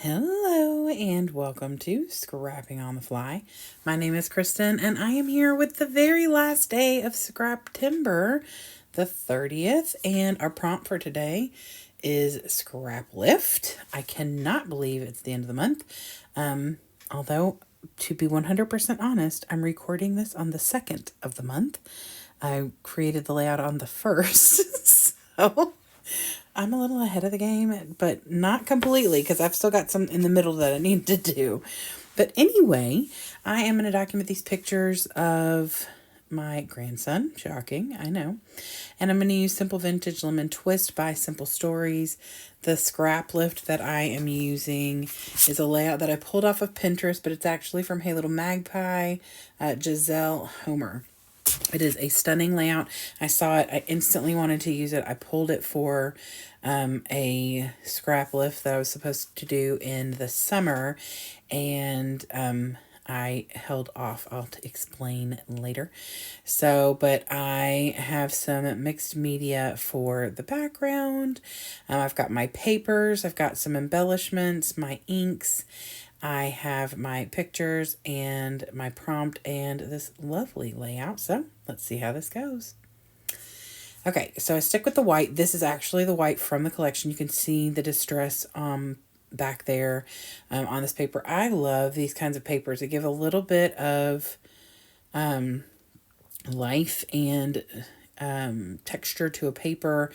Hello and welcome to Scrapping on the Fly. My name is Kristen and I am here with the very last day of Scraptember, the 30th, and our prompt for today is Scraplift. I cannot believe it's the end of the month. Although, to be 100% honest, I'm recording this on the 2nd of the month. I created the layout on the 1st, so I'm a little ahead of the game, but not completely because I've still got some in the middle that I need to do. But anyway, I am going to document these pictures of my grandson. Shocking, I know. And I'm going to use Simple Vintage Lemon Twist by Simple Stories. The Scraplift that I am using is a layout that I pulled off of Pinterest, but it's actually from Hey Little Magpie, Giselle Homer. It is a stunning layout. I saw it. I instantly wanted to use it. I pulled it for a scrap lift that I was supposed to do in the summer, and I held off. I'll explain later. So, but I have some mixed media for the background. I've got my papers. I've got some embellishments, my inks. I have my pictures and my prompt and this lovely layout. So let's see how this goes. Okay, so I stick with the white. This is actually the white from the collection. You can see the distress back there on this paper. I love these kinds of papers. They give a little bit of life and texture to a paper,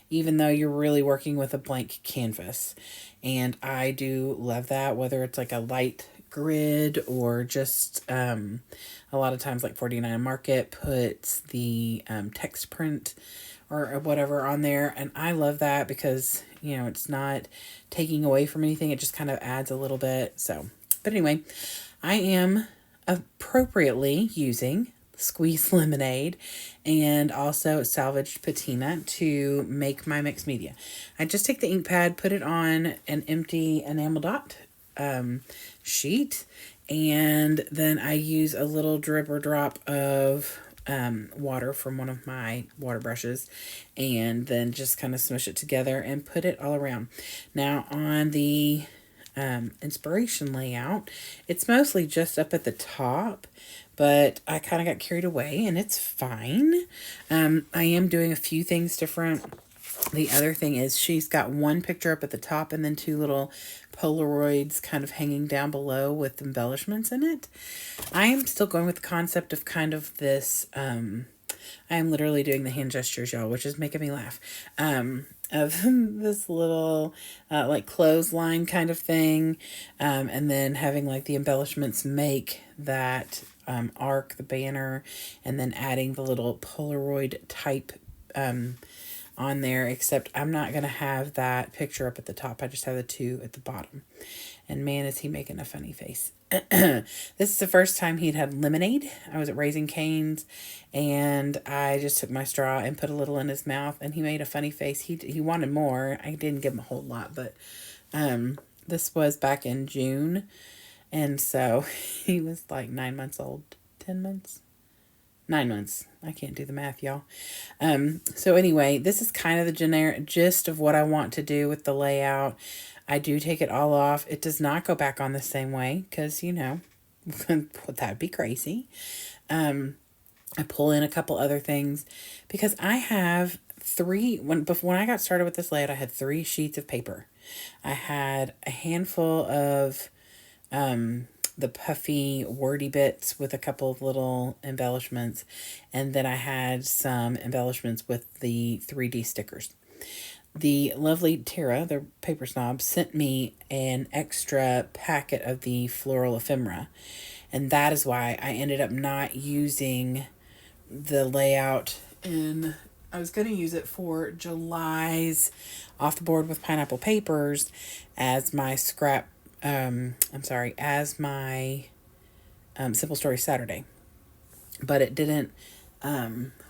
even though you're really working with a blank canvas. And I do love that, whether it's like a light grid or just a lot of times like 49 Market puts the text print or whatever on there. And I love that because, you know, it's not taking away from anything. It just kind of adds a little bit. So, but anyway, I am appropriately using squeezed lemonade and also salvaged patina to make my mixed media. I just take the ink pad, put it on an empty enamel dot sheet, and then I use a little drip or drop of water from one of my water brushes, and then just kind of smush it together and put it all around. Now on the inspiration layout, it's mostly just up at the top, but I kind of got carried away and it's fine. I am doing a few things different. The other thing is she's got one picture up at the top and then two little Polaroids kind of hanging down below with embellishments in it. I am still going with the concept of kind of this, I am literally doing the hand gestures, y'all, which is making me laugh. Of this little like clothesline kind of thing, and then having like the embellishments make that arc, the banner, and then adding the little Polaroid type on there, except I'm not going to have that picture up at the top. I just have the two at the bottom. And man, is he making a funny face. This is the first time he'd had lemonade. I was at Raising Cane's and I just took my straw and put a little in his mouth and he made a funny face. He wanted more. I didn't give him a whole lot, but this was back in June. And so he was like 9 months old, 10 months. 9 months. I can't do the math, y'all. So anyway, this is kind of the generic gist of what I want to do with the layout. I do take it all off. It does not go back on the same way because, you know, that'd be crazy. I pull in a couple other things because I have when I got started with this layout, I had 3 sheets of paper. I had a handful of the puffy wordy bits with a couple of little embellishments, and then I had some embellishments with the 3D stickers. The lovely Tara, the paper snob, sent me an extra packet of the floral ephemera, and that is why I ended up not using the layout in. I was going to use it for July's Off the Board with Pineapple Papers as my as my Simple Story Saturday, but it didn't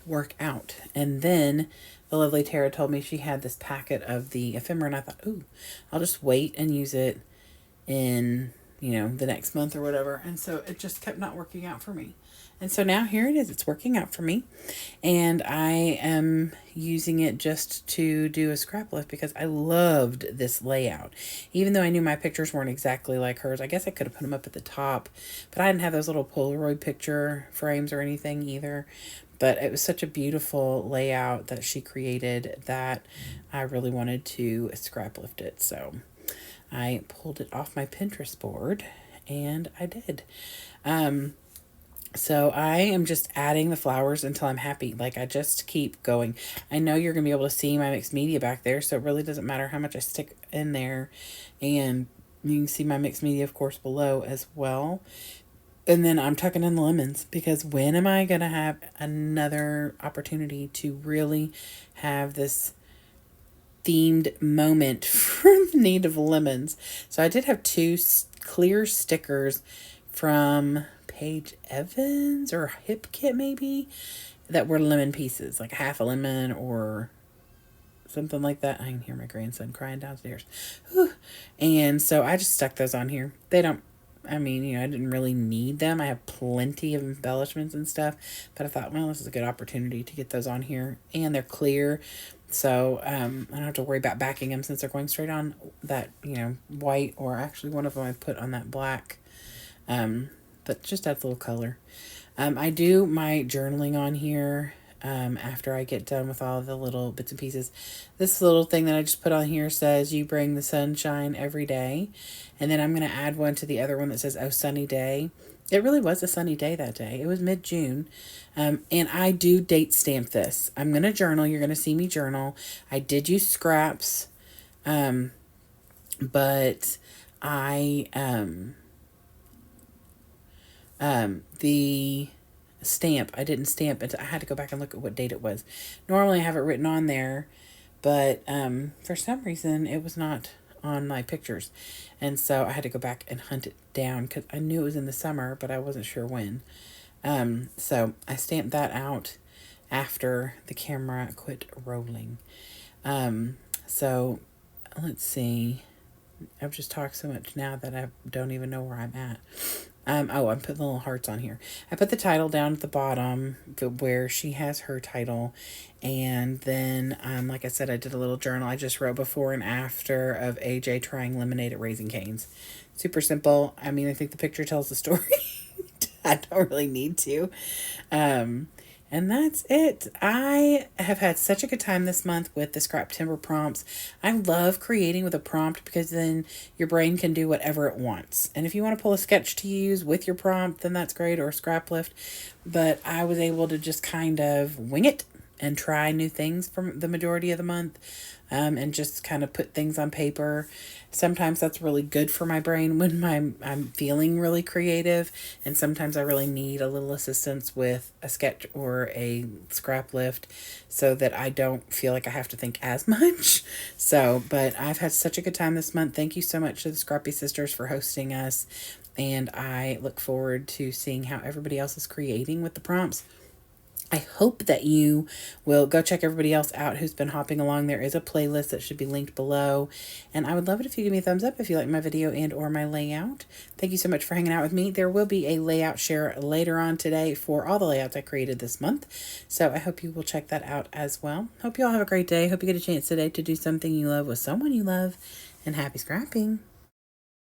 work out. And then the lovely Tara told me she had this packet of the ephemera, and I thought, ooh, I'll just wait and use it in the next month or whatever. And so it just kept not working out for me. And so now here it is. It's working out for me. And I am using it just to do a scrap lift because I loved this layout. Even though I knew my pictures weren't exactly like hers, I guess I could have put them up at the top. But I didn't have those little Polaroid picture frames or anything either. But it was such a beautiful layout that she created that I really wanted to scrap lift it. So I pulled it off my Pinterest board, and I did. So I am just adding the flowers until I'm happy. Like, I just keep going. I know you're going to be able to see my mixed media back there, so it really doesn't matter how much I stick in there. And you can see my mixed media, of course, below as well. And then I'm tucking in the lemons, because when am I going to have another opportunity to really have this themed moment for the need of lemons? So I did have two clear stickers from Paige Evans or Hip Kit maybe, that were lemon pieces, like half a lemon or something like that. I can hear my grandson crying downstairs. Whew. And so I just stuck those on here. They don't, I didn't really need them. I have plenty of embellishments and stuff, but I thought, well, this is a good opportunity to get those on here. And they're clear, so I don't have to worry about backing them, since they're going straight on that, white, or actually one of them I put on that black. But just adds a little color. I do my journaling on here after I get done with all the little bits and pieces. This little thing that I just put on here says, "You bring the sunshine every day." And then I'm going to add one to the other one that says, "Oh, sunny day." It really was a sunny day that day. It was mid-June. And I do date stamp this. I'm going to journal. You're going to see me journal. I did use scraps. But I... the stamp, I didn't stamp it. I had to go back and look at what date it was. Normally I have it written on there, but for some reason it was not on my pictures. And so I had to go back and hunt it down, because I knew it was in the summer, but I wasn't sure when. So I stamped that out after the camera quit rolling. So let's see. I've just talked so much now that I don't even know where I'm at. I'm putting the little hearts on here. I put the title down at the bottom where she has her title. And then, like I said, I did a little journal. I just wrote before and after of AJ trying lemonade at Raising Cane's. Super simple. I think the picture tells the story. I don't really need to. And that's it. I have had such a good time this month with the Scraptember prompts. I love creating with a prompt, because then your brain can do whatever it wants. And if you want to pull a sketch to use with your prompt, then that's great, or a scrap lift. But I was able to just kind of wing it and try new things for the majority of the month, and just kind of put things on paper. Sometimes that's really good for my brain when I'm feeling really creative, and sometimes I really need a little assistance with a sketch or a scrap lift, so that I don't feel like I have to think as much. So, but I've had such a good time this month. Thank you so much to the Scrappy Sisters for hosting us, and I look forward to seeing how everybody else is creating with the prompts. I hope that you will go check everybody else out who's been hopping along. There is a playlist that should be linked below. And I would love it if you give me a thumbs up if you like my video and or my layout. Thank you so much for hanging out with me. There will be a layout share later on today for all the layouts I created this month. So I hope you will check that out as well. Hope you all have a great day. Hope you get a chance today to do something you love with someone you love. And happy scrapping.